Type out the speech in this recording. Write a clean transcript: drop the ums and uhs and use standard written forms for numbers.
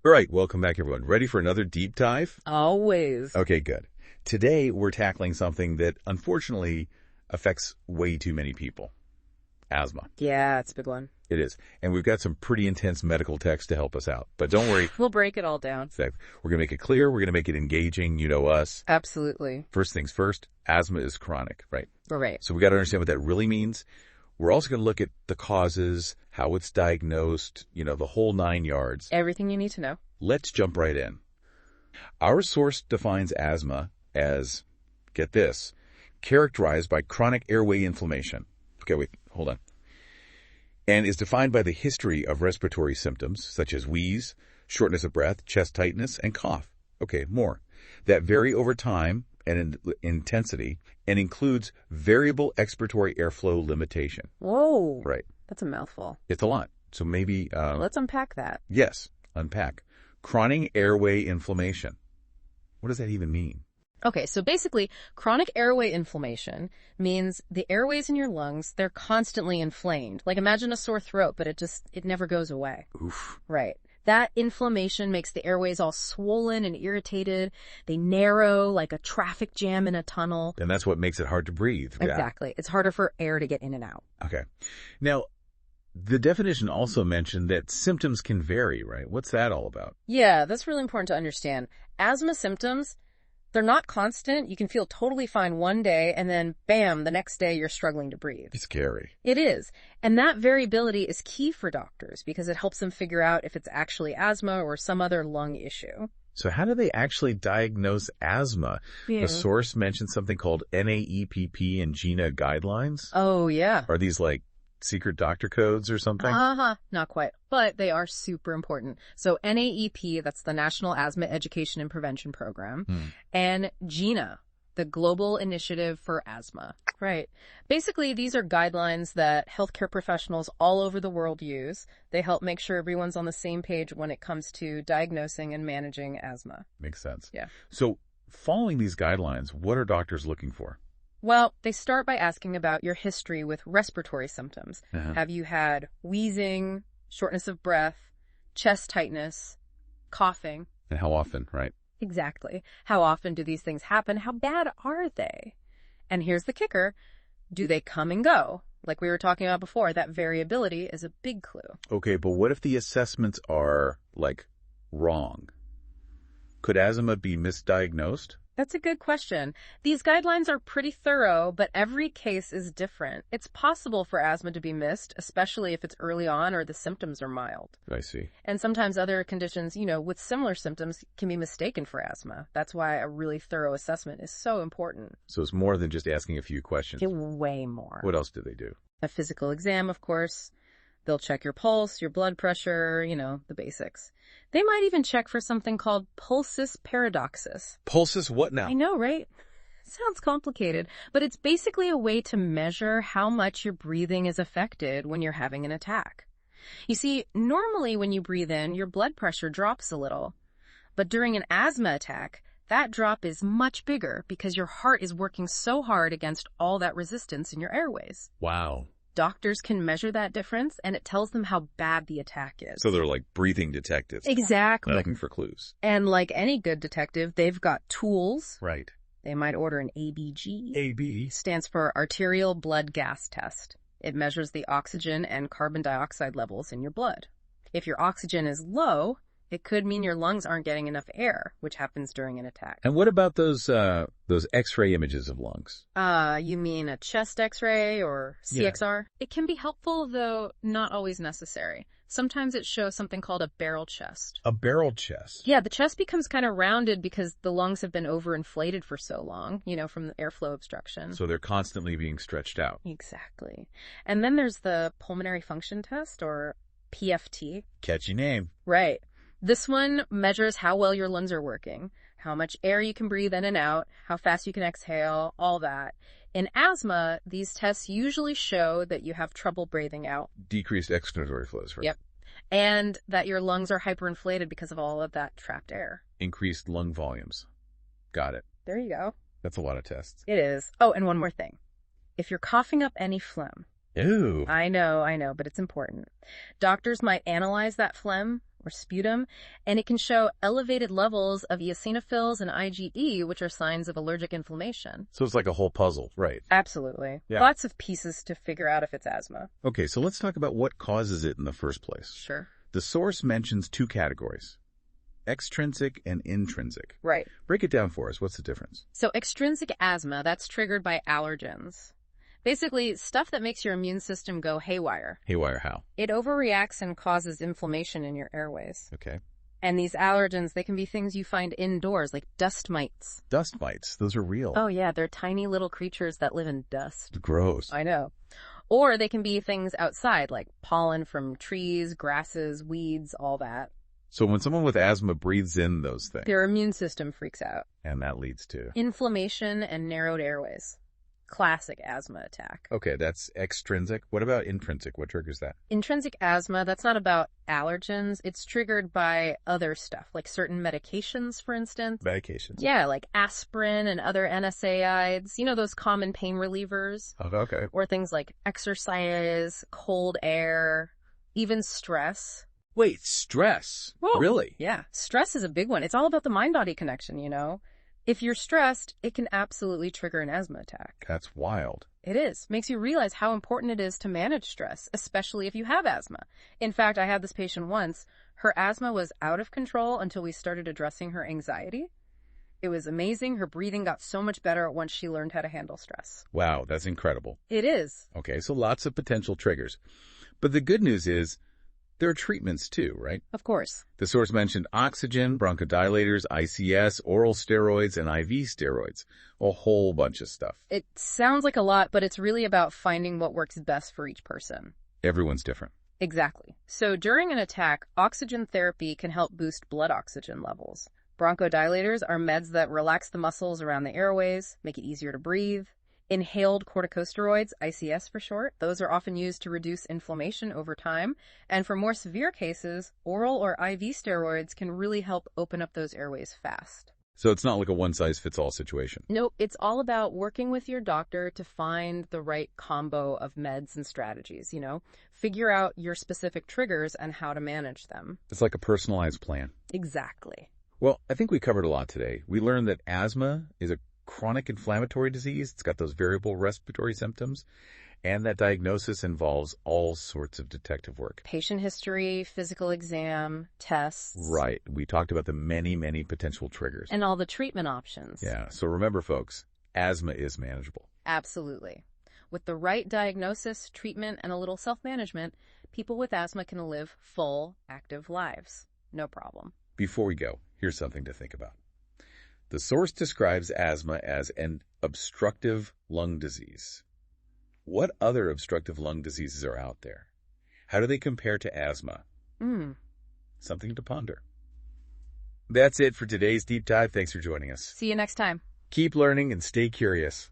All right, welcome back, everyone. Ready for another deep dive? Always. Okay, good. Today, we're tackling something that, unfortunately, affects way too many people. Asthma. Yeah, it's a big one. It is. And we've got some pretty intense medical text to help us out. But don't worry. We'll break it all down. We're going to make it clear. We're going to make it engaging. You know us. Absolutely. First things first, asthma is chronic, right? Right. So we got to understand what that really means. We're also going to look at the causes, how it's diagnosed, the whole 9 yards. Everything you need to know. Let's jump right in. Our source defines asthma as, get this, characterized by chronic airway inflammation. Okay, wait, hold on. And is defined by the history of respiratory symptoms such as wheeze, shortness of breath, chest tightness, and cough. Okay, more. That vary over time and in intensity and includes variable expiratory airflow limitation. Whoa. Right. That's a mouthful. It's a lot. So maybe... Let's unpack that. Yes, unpack. Chronic airway inflammation. What does that even mean? Okay, so basically, chronic airway inflammation means the airways in your lungs, they're constantly inflamed. Like imagine a sore throat, but it never goes away. Oof. Right. That inflammation makes the airways all swollen and irritated. They narrow like a traffic jam in a tunnel. And that's what makes it hard to breathe. Exactly. Yeah. It's harder for air to get in and out. Okay. Now, the definition also mentioned that symptoms can vary, right? What's that all about? Yeah, that's really important to understand. Asthma symptoms, they're not constant. You can feel totally fine one day and then bam, the next day you're struggling to breathe. It's scary. It is. And that variability is key for doctors because it helps them figure out if it's actually asthma or some other lung issue. So how do they actually diagnose asthma? Yeah. The source mentioned something called NAEPP and GINA guidelines. Oh, yeah. Are these like secret doctor codes or something? Not quite, but they are super important. So NAEP, that's the National Asthma Education and Prevention Program, and GINA, the Global Initiative for Asthma. Right. Basically, these are guidelines that healthcare professionals all over the world use. They help make sure everyone's on the same page when it comes to diagnosing and managing asthma. Makes sense. Yeah. So following these guidelines, what are doctors looking for? Well, they start by asking about your history with respiratory symptoms. Have you had wheezing, shortness of breath, chest tightness, coughing? And how often, right? Exactly. How often do these things happen? How bad are they? And here's the kicker. Do they come and go? Like we were talking about before, that variability is a big clue. Okay, but what if the assessments are, wrong? Could asthma be misdiagnosed? That's a good question. These guidelines are pretty thorough, but every case is different. It's possible for asthma to be missed, especially if it's early on or the symptoms are mild. I see. And sometimes other conditions, with similar symptoms can be mistaken for asthma. That's why a really thorough assessment is so important. So it's more than just asking a few questions. Way more. What else do they do? A physical exam, of course. They'll check your pulse, your blood pressure, the basics. They might even check for something called pulsus paradoxus. Pulsus what now? I know, right? Sounds complicated, but it's basically a way to measure how much your breathing is affected when you're having an attack. You see, normally when you breathe in, your blood pressure drops a little. But during an asthma attack, that drop is much bigger because your heart is working so hard against all that resistance in your airways. Wow. Doctors can measure that difference, and it tells them how bad the attack is. So they're like breathing detectives. Exactly. Looking for clues. And like any good detective, they've got tools. Right. They might order an ABG. AB stands for arterial blood gas test. It measures the oxygen and carbon dioxide levels in your blood. If your oxygen is low, it could mean your lungs aren't getting enough air, which happens during an attack. And what about those X-ray images of lungs? You mean a chest X-ray or CXR? Yeah. It can be helpful, though not always necessary. Sometimes it shows something called a barrel chest. A barrel chest? Yeah, the chest becomes kind of rounded because the lungs have been overinflated for so long, from the airflow obstruction. So they're constantly being stretched out. Exactly. And then there's the pulmonary function test, or PFT. Catchy name. Right. This one measures how well your lungs are working, how much air you can breathe in and out, how fast you can exhale, all that. In asthma, these tests usually show that you have trouble breathing out. Decreased expiratory flows, right? Yep. And that your lungs are hyperinflated because of all of that trapped air. Increased lung volumes. Got it. There you go. That's a lot of tests. It is. Oh, and one more thing. If you're coughing up any phlegm. Ew. I know, but it's important. Doctors might analyze that phlegm or sputum, and it can show elevated levels of eosinophils and IgE, which are signs of allergic inflammation. So it's like a whole puzzle, right? Absolutely. Yeah. Lots of pieces to figure out if it's asthma. Okay, so let's talk about what causes it in the first place. Sure. The source mentions two categories, extrinsic and intrinsic. Right. Break it down for us. What's the difference? So extrinsic asthma, that's triggered by allergens. Basically, stuff that makes your immune system go haywire. Haywire how? It overreacts and causes inflammation in your airways. Okay. And these allergens, they can be things you find indoors, like dust mites. Dust mites. Those are real. Oh, yeah, they're tiny little creatures that live in dust. Gross. I know. Or they can be things outside, like pollen from trees, grasses, weeds, all that. So when someone with asthma breathes in those things, Their immune system freaks out. and that leads to... Inflammation and narrowed airways. Classic asthma attack. Okay, that's extrinsic. What about intrinsic? What triggers that? Intrinsic asthma, that's not about allergens. It's triggered by other stuff, like certain medications, for instance. Medications. Yeah, like aspirin and other NSAIDs. You know, those common pain relievers. Okay. Or things like exercise, cold air, even stress. Wait, stress? Whoa. Really? Yeah, stress is a big one. It's all about the mind-body connection, you know? If you're stressed, it can absolutely trigger an asthma attack. That's wild. It is. Makes you realize how important it is to manage stress, especially if you have asthma. In fact, I had this patient once. Her asthma was out of control until we started addressing her anxiety. It was amazing. Her breathing got so much better once she learned how to handle stress. Wow, that's incredible. It is. Okay, so lots of potential triggers. But the good news is there are treatments too, right? Of course. The source mentioned oxygen, bronchodilators, ICS, oral steroids, and IV steroids. A whole bunch of stuff. It sounds like a lot, but it's really about finding what works best for each person. Everyone's different. Exactly. So during an attack, oxygen therapy can help boost blood oxygen levels. Bronchodilators are meds that relax the muscles around the airways, make it easier to breathe. Inhaled corticosteroids, ICS for short, those are often used to reduce inflammation over time. And for more severe cases, oral or IV steroids can really help open up those airways fast. So it's not like a one-size-fits-all situation. Nope, it's all about working with your doctor to find the right combo of meds and strategies, you know? Figure out your specific triggers and how to manage them. It's like a personalized plan. Exactly. Well, I think we covered a lot today. We learned that asthma is a chronic inflammatory disease. It's got those variable respiratory symptoms, and that diagnosis involves all sorts of detective work. Patient history, physical exam, tests. Right. We talked about the many, many potential triggers. And all the treatment options. Yeah. So remember, folks, asthma is manageable. Absolutely. With the right diagnosis, treatment, and a little self-management, people with asthma can live full, active lives. No problem. Before we go, here's something to think about. The source describes asthma as an obstructive lung disease. What other obstructive lung diseases are out there? How do they compare to asthma? Something to ponder. That's it for today's deep dive. Thanks for joining us. See you next time. Keep learning and stay curious.